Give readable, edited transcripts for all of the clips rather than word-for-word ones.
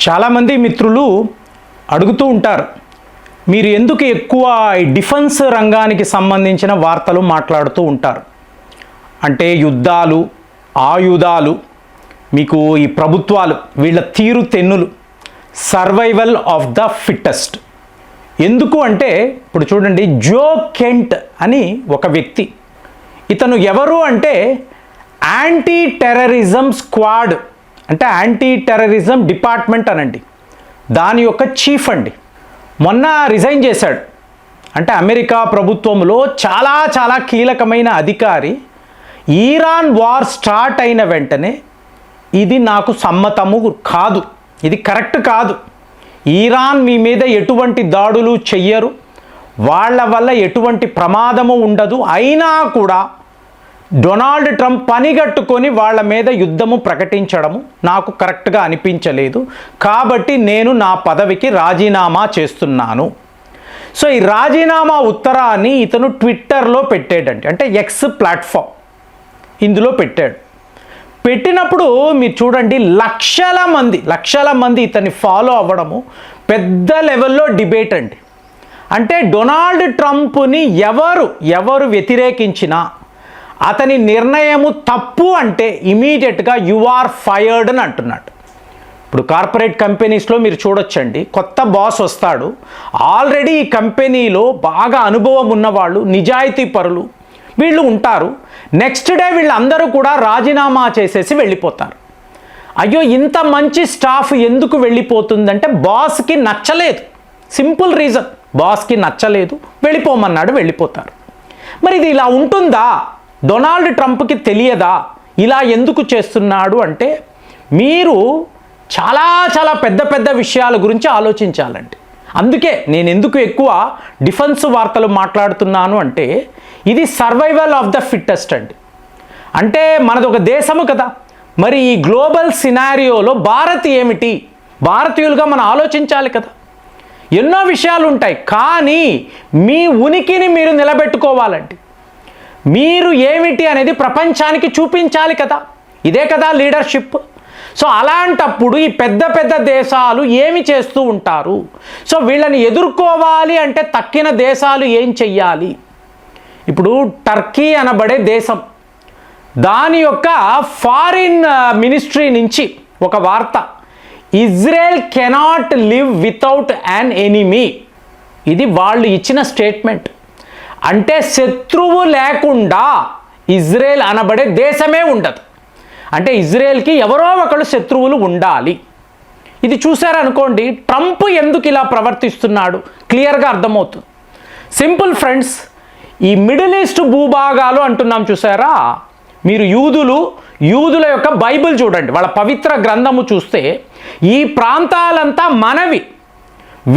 చాలామంది మిత్రులు అడుగుతూ ఉంటారు, మీరు ఎందుకు ఎక్కువ ఈ డిఫెన్స్ రంగానికి సంబంధించిన వార్తలు మాట్లాడుతూ ఉంటారు? అంటే యుద్ధాలు, ఆయుధాలు, మీకు ఈ ప్రభుత్వాలు వీళ్ళ తీరు తెన్నులు, సర్వైవల్ ఆఫ్ ద ఫిట్టెస్ట్. ఎందుకు అంటే ఇప్పుడు చూడండి, జో కెంట్ అని ఒక వ్యక్తి. ఇతను ఎవరు అంటే యాంటీ టెర్రరిజం స్క్వాడ్, అంటే యాంటీ టెర్రరిజం డిపార్ట్మెంట్ అనండి, దాని యొక్క చీఫ్ అండి. మొన్న రిజైన్ చేశాడు. అంటే అమెరికా ప్రభుత్వంలో చాలా కీలకమైన అధికారి. ఇరాన్ వార్ స్టార్ట్ అయిన వెంటనే ఇది నాకు సమ్మతము కాదు, ఇది కరెక్ట్ కాదు, ఇరాన్ మీ మీద ఎటువంటి దాడులు చెయ్యరు, వాళ్ళ వల్ల ఎటువంటి ప్రమాదము ఉండదు, అయినా కూడా డొనాల్డ్ ట్రంప్ పనిగట్టుకొని వాళ్ళ మీద యుద్ధము ప్రకటించడము నాకు కరెక్ట్గా అనిపించలేదు, కాబట్టి నేను నా పదవికి రాజీనామా చేస్తున్నాను. సో ఈ రాజీనామా ఉత్తరాన్ని ఇతను ట్విట్టర్లో పెట్టాడండి, అంటే ఎక్స్ ప్లాట్ఫామ్, ఇందులో పెట్టాడు. పెట్టినప్పుడు మీరు చూడండి, లక్షల మంది ఇతన్ని ఫాలో అవ్వడము, పెద్ద లెవెల్లో డిబేట్ అండి. అంటే డొనాల్డ్ ట్రంప్ని ఎవరు వ్యతిరేకించినా అతని నిర్ణయము తప్పు అంటే ఇమీడియట్గా యు ఆర్ ఫైర్డ్ అని అంటున్నాడు. ఇప్పుడు కార్పొరేట్ కంపెనీస్లో మీరు చూడొచ్చండి, కొత్త బాస్ వస్తాడు, ఆల్రెడీ ఈ కంపెనీలో బాగా అనుభవం ఉన్నవాళ్ళు, నిజాయితీ పరులు వీళ్ళు ఉంటారు. నెక్స్ట్ డే వీళ్ళందరూ కూడా రాజీనామా చేసేసి వెళ్ళిపోతారు. అయ్యో, ఇంత మంచి స్టాఫ్ ఎందుకు వెళ్ళిపోతుందంటే బాస్కి నచ్చలేదు. సింపుల్ రీజన్, బాస్కి నచ్చలేదు, వెళ్ళిపోమన్నాడు, వెళ్ళిపోతారు. మరి ఇది ఇలా ఉంటుందా? డొనాల్డ్ ట్రంప్కి తెలియదా ఇలా ఎందుకు చేస్తున్నాడు అంటే? మీరు చాలా పెద్ద విషయాల గురించి ఆలోచించాలండి. అందుకే నేను ఎందుకు ఎక్కువ డిఫెన్స్ వార్తలు మాట్లాడుతున్నాను అంటే, ఇది సర్వైవల్ ఆఫ్ ద ఫిట్టెస్ట్ అండి. అంటే మనది ఒక దేశము కదా, మరి ఈ గ్లోబల్ సినారియోలో భారత్ ఏమిటి, భారతీయులుగా మనం ఆలోచించాలి కదా. ఎన్నో విషయాలు ఉంటాయి, కానీ మీ ఉనికిని మీరు నిలబెట్టుకోవాలండి. మీరు ఏమిటి అనేది ప్రపంచానికి చూపించాలి కదా, ఇదే కదా లీడర్షిప్. సో అలాంటప్పుడు ఈ పెద్ద దేశాలు ఏమి చేస్తూ ఉంటారు? సో వీళ్ళని ఎదుర్కోవాలి అంటే తక్కిన దేశాలు ఏం చెయ్యాలి? ఇప్పుడు టర్కీ అనబడే దేశం, దాని యొక్క ఫారిన్ మినిస్ట్రీ నుంచి ఒక వార్త, Israel cannot live without an enemy. ఇది వాళ్ళు ఇచ్చిన స్టేట్మెంట్. అంటే శత్రువు లేకుండా ఇజ్రాయెల్ అనబడే దేశమే ఉండదు. అంటే ఇజ్రాయెల్కి ఎవరో ఒకళ్ళు శత్రువులు ఉండాలి. ఇది చూశారనుకోండి, ట్రంప్ ఎందుకు ఇలా ప్రవర్తిస్తున్నాడు క్లియర్గా అర్థమవుతుంది. సింపుల్ ఫ్రెండ్స్, ఈ మిడిల్ ఈస్ట్ భూభాగాలు అంటున్నాం చూసారా, మీరు యూదుల యొక్క బైబిల్ చూడండి, వాళ్ళ పవిత్ర గ్రంథము చూస్తే ఈ ప్రాంతాలంతా మనవి.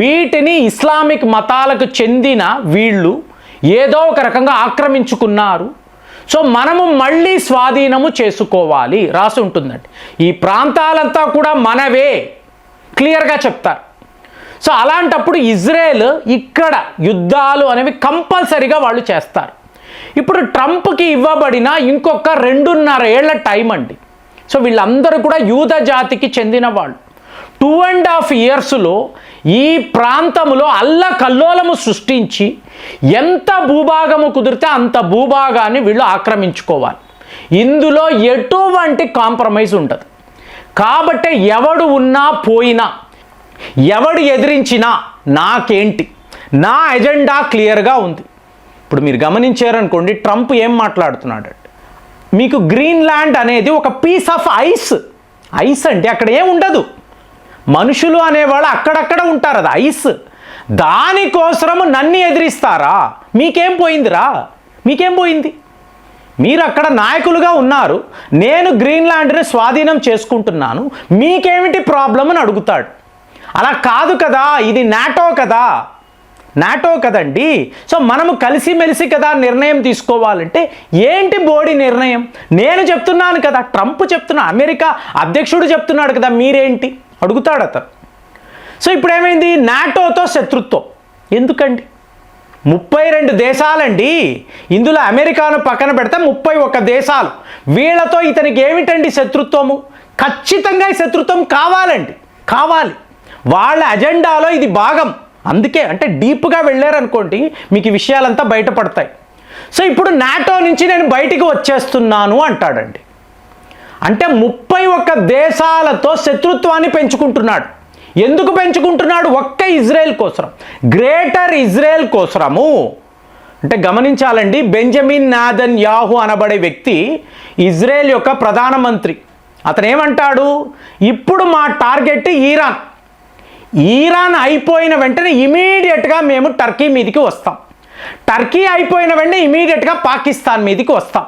వీటిని ఇస్లామిక్ మతాలకు చెందిన వీళ్ళు ఏదో ఒక రకంగా ఆక్రమించుకున్నారు. సో మనము మళ్ళీ స్వాధీనము చేసుకోవాలి రాసి ఉంటుందండి. ఈ ప్రాంతాలంతా కూడా మనవే క్లియర్గా చెప్తారు. సో అలాంటప్పుడు ఇజ్రాయెల్ ఇక్కడ యుద్ధాలు అనేవి కంపల్సరీగా వాళ్ళు చేస్తారు. ఇప్పుడు ట్రంప్కి ఇవ్వబడిన ఇంకొక 2.5 ఏళ్ల టైం అండి. సో వీళ్ళందరూ కూడా యూద జాతికి చెందిన వాళ్ళు. 2.5 ఇయర్స్లో ఈ ప్రాంతంలో అల్లకల్లోలము సృష్టించి ఎంత భూభాగము కుదిరితే అంత భూభాగాన్ని వీళ్ళు ఆక్రమించుకోవాలి. ఇందులో ఎటువంటి కాంప్రమైజ్ ఉండదు. కాబట్టి ఎవడు ఉన్నా పోయినా, ఎవడు ఎదిరించినా నాకేంటి, నా ఎజెండా క్లియర్గా ఉంది. ఇప్పుడు మీరు గమనించారనుకోండి, ట్రంప్ ఏం మాట్లాడుతున్నాడు, మీకు గ్రీన్లాండ్ అనేది ఒక పీస్ ఆఫ్ ఐస్ అంటే అక్కడ ఏం ఉండదు, మనుషులు అనేవాళ్ళు అక్కడక్కడ ఉంటారు, అది ఐస్. దానికోసము నన్ను ఎదిరిస్తారా? మీకేం పోయిందిరా, మీకేం పోయింది? మీరు అక్కడ నాయకులుగా ఉన్నారు, నేను గ్రీన్లాండ్ని స్వాధీనం చేసుకుంటున్నాను, మీకేమిటి ప్రాబ్లం అని అడుగుతాడు. అలా కాదు కదా, ఇది నాటో కదండి. సో మనము కలిసిమెలిసి కదా నిర్ణయం తీసుకోవాలంటే ఏంటి బోడీ నిర్ణయం? నేను చెప్తున్నాను కదా, ట్రంప్ చెప్తున్నా, అమెరికా అధ్యక్షుడు చెప్తున్నాడు కదా, మీరేంటి అడుగుతాడు అతను. సో ఇప్పుడు ఏమైంది? నాటోతో శత్రుత్వం ఎందుకండి? 32 దేశాలండి, ఇందులో అమెరికాను పక్కన పెడితే 31 దేశాలు. వీళ్ళతో ఇతనికి ఏమిటండి శత్రుత్వము? ఖచ్చితంగా ఈ శత్రుత్వం కావాలండి, కావాలి, వాళ్ళ అజెండాలో ఇది భాగం. అందుకే అంటే డీప్గా వెళ్ళారనుకోండి మీకు ఈ విషయాలంతా బయటపడతాయి. సో ఇప్పుడు నాటో నుంచి నేను బయటికి వచ్చేస్తున్నాను అంటాడండి. అంటే 31 దేశాలతో శత్రుత్వాన్ని పెంచుకుంటున్నాడు. ఎందుకు పెంచుకుంటున్నాడు? ఒక్క ఇజ్రాయెల్ కోసం, గ్రేటర్ ఇజ్రాయెల్ కోసము. అంటే గమనించాలండి, బెంజమిన్ నెతన్యాహు అనబడే వ్యక్తి ఇజ్రాయెల్ యొక్క ప్రధానమంత్రి. అతను ఏమంటాడు? ఇప్పుడు మా టార్గెట్ ఈరాన్ అయిపోయిన వెంటనే ఇమీడియట్గా మేము టర్కీ మీదకి వస్తాం, టర్కీ అయిపోయిన వెంటనే ఇమీడియట్గా పాకిస్తాన్ మీదకి వస్తాం.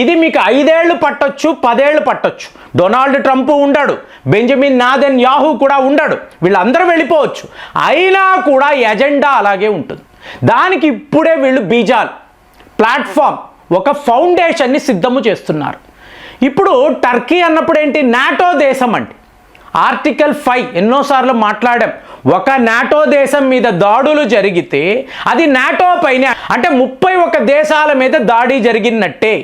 ఇది మీకు 5 ఏళ్ళు పట్టొచ్చు, 10 ఏళ్ళు పట్టొచ్చు. డొనాల్డ్ ట్రంప్ ఉండడు, బెంజమిన్ నెతన్యాహు కూడా ఉండడు, వీళ్ళందరూ వెళ్ళిపోవచ్చు. అయినా కూడా ఈ ఎజెండా అలాగే ఉంటుంది. దానికి ఇప్పుడే వీళ్ళు బీజాలు, ప్లాట్ఫామ్, ఒక ఫౌండేషన్ని సిద్ధము చేస్తున్నారు. ఇప్పుడు టర్కీ అన్నప్పుడు ఏంటి? నాటో దేశం అండి. ఆర్టికల్ 5 ఎన్నోసార్లు మాట్లాడాం. ఒక నాటో దేశం మీద దాడులు జరిగితే అది నాటో పైన, అంటే 31 దేశాల మీద దాడి జరిగినట్టే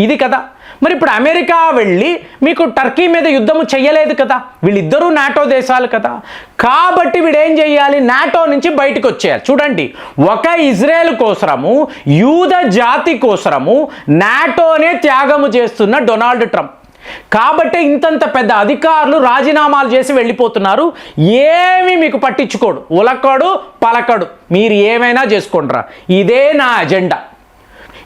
ఇది కదా. మరి ఇప్పుడు అమెరికా వెళ్ళి మీకు టర్కీ మీద యుద్ధము చెయ్యలేదు కదా, వీళ్ళిద్దరూ నాటో దేశాలు కదా. కాబట్టి వీడేం చేయాలి? నాటో నుంచి బయటకు వచ్చేయాలి. చూడండి, ఒక ఇజ్రాయెల్ కోసరము, యూద జాతి కోసరము నాటోనే త్యాగము చేస్తున్న డొనాల్డ్ ట్రంప్. కాబట్టి ఇంతంత పెద్ద అధికారులు రాజీనామాలు చేసి వెళ్ళిపోతున్నారు. ఏమీ మీకు పట్టించుకోడు, ఉలకడు పలకడు, మీరు ఏమైనా చేసుకుంటారా, ఇదే నా అజెండా.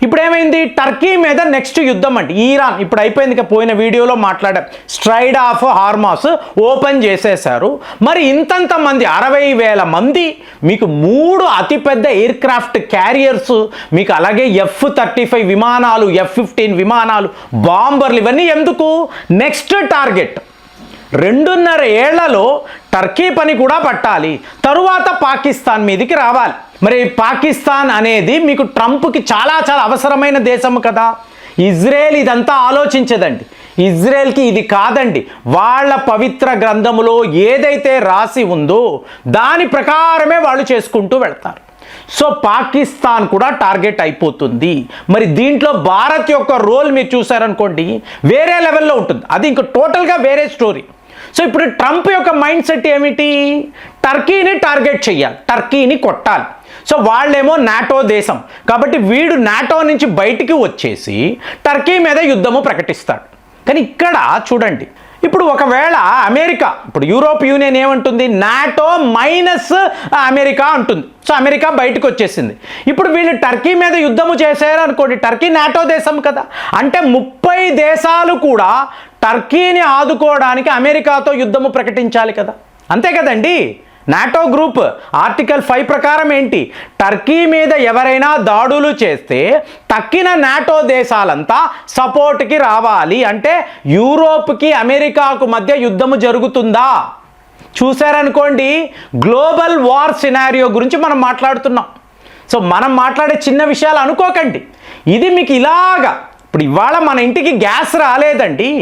ఇప్పుడు ఏమైంది? టర్కీ మీద నెక్స్ట్ యుద్ధం అండి ఇరాన్. ఇప్పుడు అయిపోయింది, పోయిన వీడియోలో మాట్లాడాం. స్ట్రైట్ ఆఫ్ హార్మాస్ ఓపెన్ చేసేశారు. మరి ఇంతంత మంది 60,000 మంది, మీకు 3 అతిపెద్ద ఎయిర్ క్రాఫ్ట్ క్యారియర్స్, మీకు అలాగే F-35 విమానాలు, F-15 విమానాలు, బాంబర్లు, ఇవన్నీ ఎందుకు? నెక్స్ట్ టార్గెట్ 2.5 ఏళ్లలో టర్కీ పని కూడా పట్టాలి, తరువాత పాకిస్తాన్ మీదకి రావాలి. మరి పాకిస్తాన్ అనేది మీకు ట్రంప్కి చాలా చాలా అవసరమైన దేశం కదా. ఇజ్రాయెల్ ఇదంతా ఆలోచించదండి. ఇజ్రాయెల్కి ఇది కాదండి, వాళ్ళ పవిత్ర గ్రంథములో ఏదైతే రాసి ఉందో దాని ప్రకారమే వాళ్ళు చేసుకుంటూ వెళ్తారు. సో పాకిస్తాన్ కూడా టార్గెట్ అయిపోతుంది. మరి దీంట్లో భారత్ యొక్క రోల్ మీరు చూసారనుకోండి వేరే లెవెల్లో ఉంటుంది, అది ఇంక టోటల్గా వేరే స్టోరీ. సో ఇప్పుడు ట్రంప్ యొక్క మైండ్ సెట్ ఏమిటి? టర్కీని టార్గెట్ చేయాలి, టర్కీని కొట్టాలి. సో వాళ్ళేమో నాటో దేశం కాబట్టి వీడు నాటో నుంచి బయటికి వచ్చేసి టర్కీ మీద యుద్ధము ప్రకటిస్తాడు. కానీ ఇక్కడ చూడండి, ఇప్పుడు ఒకవేళ అమెరికా, ఇప్పుడు యూరోప్ యూనియన్ ఏమంటుంది? నాటో మైనస్ అమెరికా అంటుంది. సో అమెరికా బయటకు వచ్చేసింది. ఇప్పుడు వీళ్ళు టర్కీ మీద యుద్ధము చేశారు అనుకోండి, టర్కీ నాటో దేశం కదా, అంటే 30 దేశాలు కూడా టర్కీని ఆదుకోవడానికి అమెరికాతో యుద్ధము ప్రకటించాలి కదా, అంతే కదండి. నాటో గ్రూప్ ఆర్టికల్ 5 ప్రకారం ఏంటి? టర్కీ మీద ఎవరైనా దాడులు చేస్తే తక్కిన నాటో దేశాలంతా సపోర్ట్కి రావాలి. అంటే యూరోప్కి అమెరికాకు మధ్య యుద్ధము జరుగుతుందా? చూశారనుకోండి, గ్లోబల్ వార్ సినారియో గురించి మనం మాట్లాడుతున్నాం. సో మనం మాట్లాడే చిన్న విషయాలు అనుకోకండి. ఇది మీకు ఇలాగా, ఇప్పుడు ఇవాళ మన ఇంటికి గ్యాస్ రాలేదండి,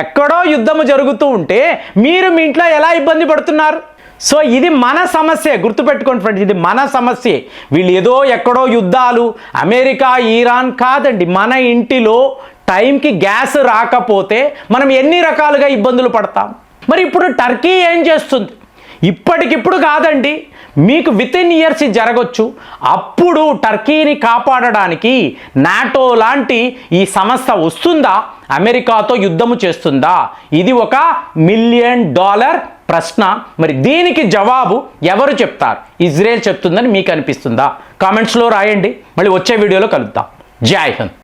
ఎక్కడో యుద్ధము జరుగుతూ ఉంటే మీరు మీ ఇంట్లో ఎలా ఇబ్బంది పడుతున్నారు? సో ఇది మన సమస్య, గుర్తుపెట్టుకోండి ఫ్రెండ్స్, ఇది మన సమస్యే. వీళ్ళు ఏదో ఎక్కడో యుద్ధాలు, అమెరికా ఇరాన్ కాదండి. మన ఇంటిలో టైంకి గ్యాస్ రాకపోతే మనం ఎన్ని రకాలుగా ఇబ్బందులు పడతాం. మరి ఇప్పుడు టర్కీ ఏం చేస్తుంది? ఇప్పటికిప్పుడు కాదండి, మీకు వితిన్ ఇయర్స్ జరగచ్చు. అప్పుడు టర్కీని కాపాడడానికి నాటో లాంటి ఈ సంస్థ వస్తుందా? అమెరికాతో యుద్ధము చేస్తుందా? ఇది ఒక $1 మిలియన్ ప్రశ్న. మరి దీనికి జవాబు ఎవరు చెప్తారు? ఇజ్రాయెల్ చెప్తుందని మీకు అనిపిస్తుందా? కామెంట్స్లో రాయండి. మళ్ళీ వచ్చే వీడియోలో కలుద్దాం. జై హింద్.